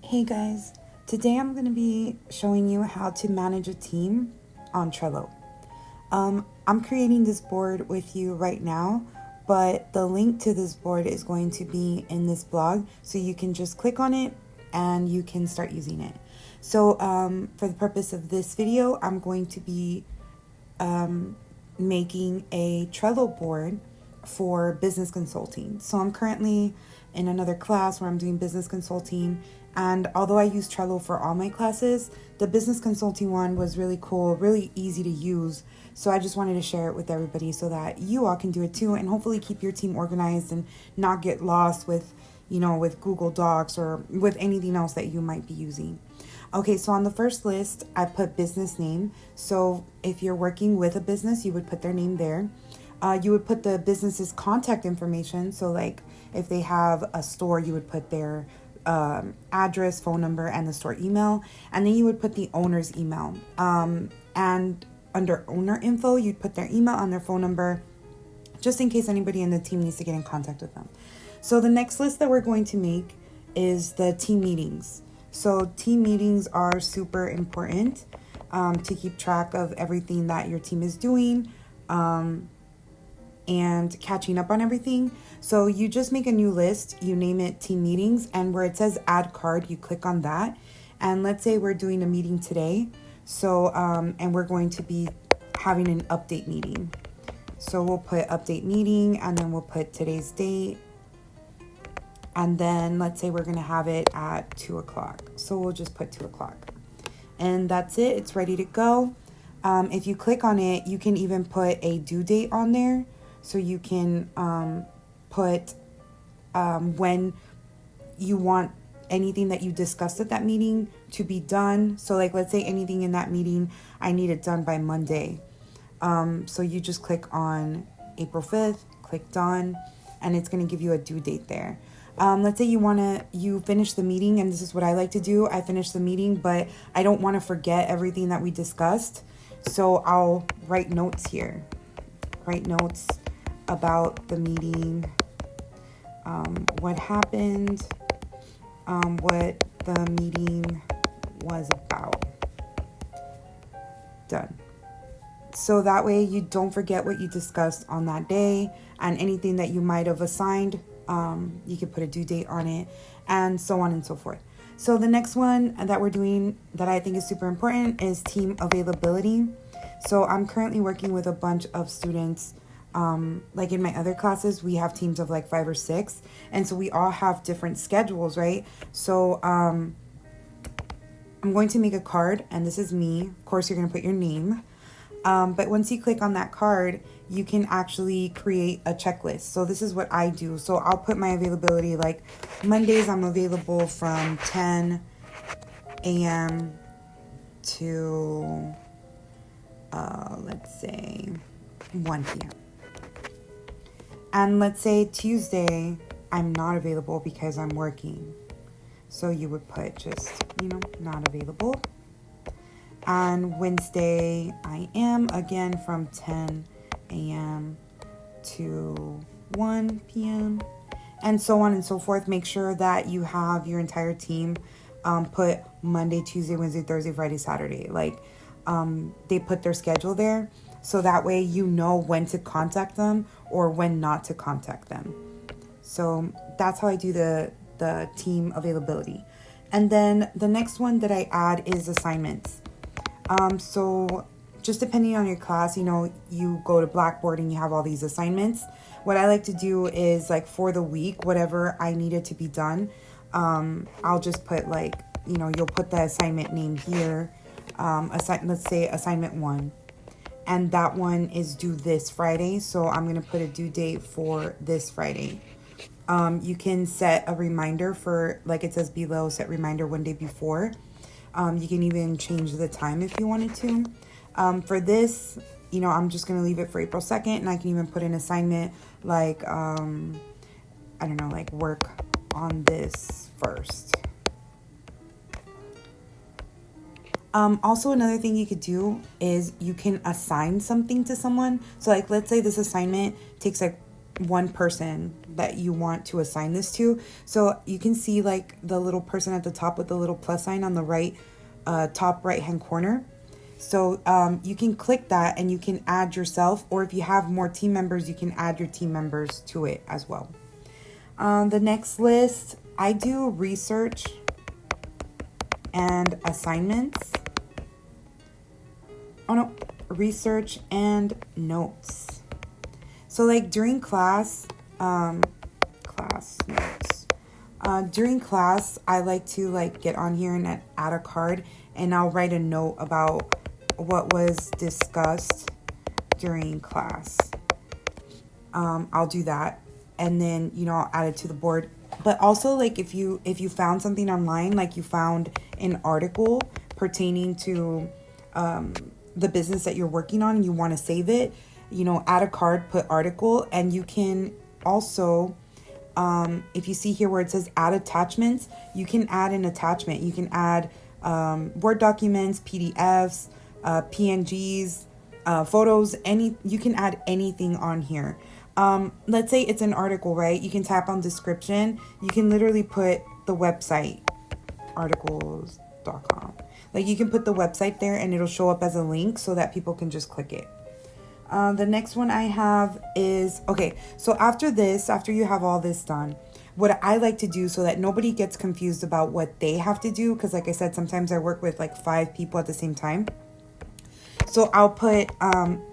Hey guys, today I'm going to be showing you how to manage a team on Trello. I'm creating this board with you right now, but the link to this board is going to be in this blog, so you can just click on it and you can start using it. So for the purpose of this video, I'm going to be making a Trello board for business consulting. So I'm currently in another class where I'm doing business consulting, and although I use Trello for all my classes, the business consulting one was really cool, really easy to use. So I just wanted to share it with everybody so that you all can do it too, and hopefully keep your team organized and not get lost with, with Google Docs or with anything else that you might be using. Okay, so on the first list, I put business name. So if you're working with a business, you would put their name there. You would put the business's contact information. So like if they have a store, you would put their address, phone number, and the store email. And then you would put the owner's email. And under owner info, you'd put their email and their phone number, just in case anybody in the team needs to get in contact with them. So the next list that we're going to make is the team meetings. So team meetings are super important to keep track of everything that your team is doing and catching up on everything. So you just make a new list, you name it team meetings, and where it says add card, you click on that. And let's say we're doing a meeting today. So, and we're going to be having an update meeting. So we'll put update meeting, and then we'll put today's date. And then let's say we're going to have it at 2:00. So we'll just put 2:00. And that's it. It's ready to go. If you click on it, you can even put a due date on there. So you can put when you want anything that you discussed at that meeting to be done. So like, let's say anything in that meeting, I need it done by Monday. So you just click on April 5th, click done, and it's going to give you a due date there. Let's say you finish the meeting, and this is what I like to do. I finish the meeting, but I don't want to forget everything that we discussed. So I'll write notes here. Write notes about the meeting, what happened, what the meeting was about. Done. So that way you don't forget what you discussed on that day, and anything that you might have assigned, you can put a due date on it, and so on and so forth. So the next one that we're doing that I think is super important is team availability. So I'm currently working with a bunch of students. Like in my other classes, we have teams of like 5 or 6. And so we all have different schedules, right? So I'm going to make a card, and this is me. Of course, you're going to put your name. But once you click on that card, you can actually create a checklist. So this is what I do. So I'll put my availability, like Mondays, I'm available from 10 a.m. to, let's say, 1 p.m. And let's say Tuesday, I'm not available because I'm working. So you would put just, not available. And Wednesday, I am, again, from 10 a.m. to 1 p.m. And so on and so forth. Make sure that you have your entire team put Monday, Tuesday, Wednesday, Thursday, Friday, Saturday. Like, they put their schedule there. So that way you know when to contact them or when not to contact them. So that's how I do the team availability. And then the next one that I add is assignments. So just depending on your class, you go to Blackboard and you have all these assignments. What I like to do is, like, for the week, whatever I needed to be done, I'll just put, like, you'll put the assignment name here. Let's say assignment 1. And that one is due this Friday. So I'm going to put a due date for this Friday. You can set a reminder for, like it says below, set reminder 1 day before. You can even change the time if you wanted to. For this, I'm just going to leave it for April 2nd. And I can even put an assignment like, I don't know, like work on this first. Also, another thing you could do is you can assign something to someone. So like, let's say this assignment takes like one person that you want to assign this to. So you can see like the little person at the top with the little plus sign on the right, top right hand corner. So you can click that and you can add yourself, or if you have more team members, you can add your team members to it as well. The next list, I do research and assignments. Oh no, research and notes. So like during class notes. During class, I like to like get on here and add a card, and I'll write a note about what was discussed during class. I'll do that, and then I'll add it to the board. But also, like if you found something online, like you found an article pertaining to the business that you're working on and you want to save it, add a card, put article, and you can also, if you see here where it says add attachments, you can add an attachment. You can add Word documents, PDFs, PNGs, photos, you can add anything on here. Let's say it's an article, right? You can tap on description. You can literally put the website, articles.com. Like you can put the website there and it'll show up as a link so that people can just click it. The next one I have is, okay, so after you have all this done, what I like to do so that nobody gets confused about what they have to do, because like I said, sometimes I work with like 5 people at the same time. So I'll put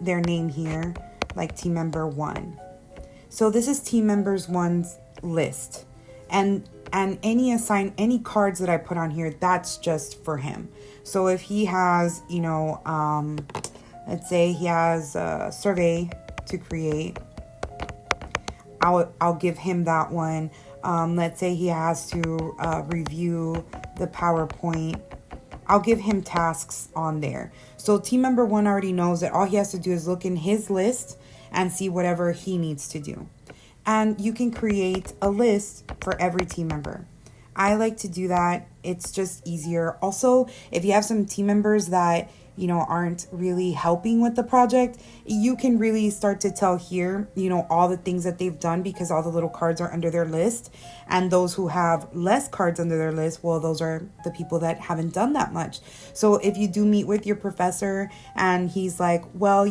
their name here, like team member 1. So this is team members 1's list. And any cards that I put on here, that's just for him. So if he has, let's say he has a survey to create, I'll give him that one. Let's say he has to review the PowerPoint, I'll give him tasks on there. So team member 1 already knows that all he has to do is look in his list and see whatever he needs to do. And you can create a list for every team member. I like to do that. It's just easier. Also, if you have some team members that, aren't really helping with the project, you can really start to tell here, all the things that they've done because all the little cards are under their list. And those who have less cards under their list, well, those are the people that haven't done that much. So if you do meet with your professor and he's like, well,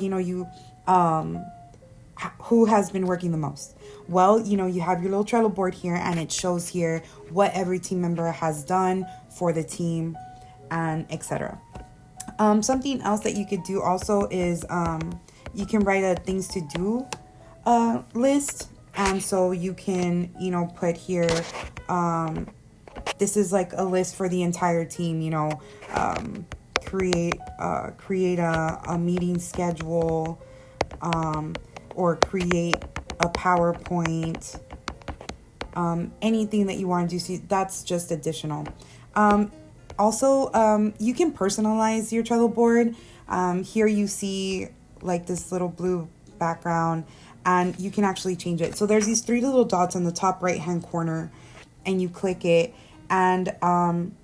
who has been working the most? Well, you have your little Trello board here and it shows here what every team member has done for the team and etc. Something else that you could do also is you can write a things to do list. And so you can, put here, this is like a list for the entire team, create a meeting schedule, or create a PowerPoint, anything that you want to do. So that's just additional. Also, you can personalize your Trello board. Here you see like this little blue background and you can actually change it. So there's these 3 little dots on the top right hand corner and you click it. And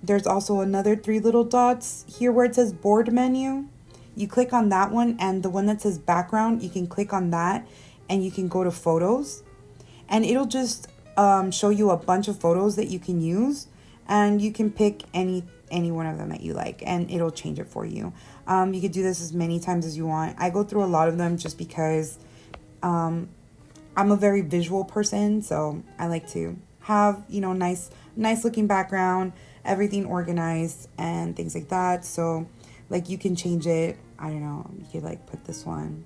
there's also another 3 little dots here where it says board menu. You click on that one, and the one that says background, you can click on that and you can go to photos and it'll just show you a bunch of photos that you can use, and you can pick any one of them that you like and it'll change it for you. You could do this as many times as you want. I go through a lot of them just because I'm a very visual person, so I like to have, nice looking background, everything organized and things like that. So like you can change it. I don't know, you could like put this one.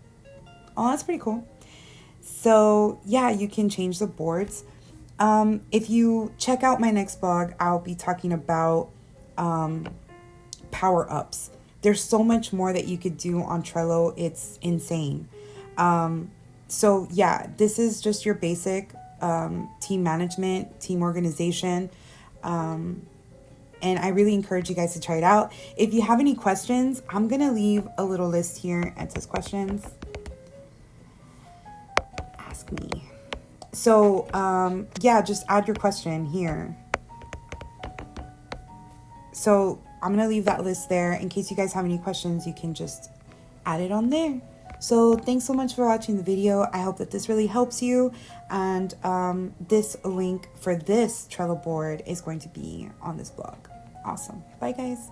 Oh, that's pretty cool. So yeah, you can change the boards. If you check out my next blog, I'll be talking about power-ups. There's so much more that you could do on Trello. It's insane. So yeah, this is just your basic team management, team organization. And I really encourage you guys to try it out. If you have any questions, I'm going to leave a little list here. It says questions. Ask me. So, yeah, just add your question here. So I'm going to leave that list there. In case you guys have any questions, you can just add it on there. So thanks so much for watching the video. I hope that this really helps you. And this link for this Trello board is going to be on this blog. Awesome. Bye, guys.